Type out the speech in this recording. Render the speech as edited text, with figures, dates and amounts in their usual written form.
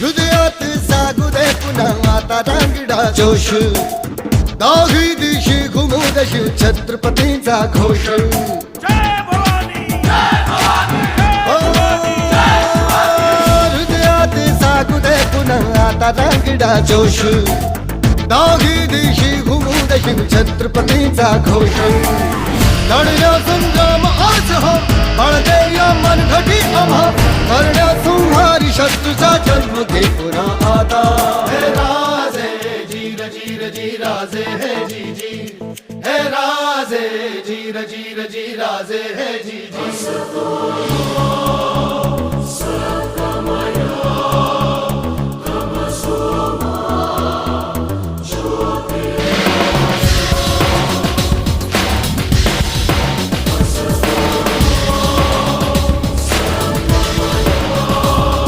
हृदयात जागू दे पुन्हा आता रांगडा जोश दाही दिशी घुमू दशी छत्रपतींचा घोष हृदयात जागू दे पुन्हा आता रांगडा जोश दाही दिशी घुमू दशी छत्रपतींचा घोष लढण्या संग्राम आज हो बळदे या मनघटी आम्हा करण्या संहारी शत्रूचा जन्म घे पुन्हा आता हे राजे जीर जीर जी राजे हे जी जी हे राजे जीर जीर जी राजे हे जी जी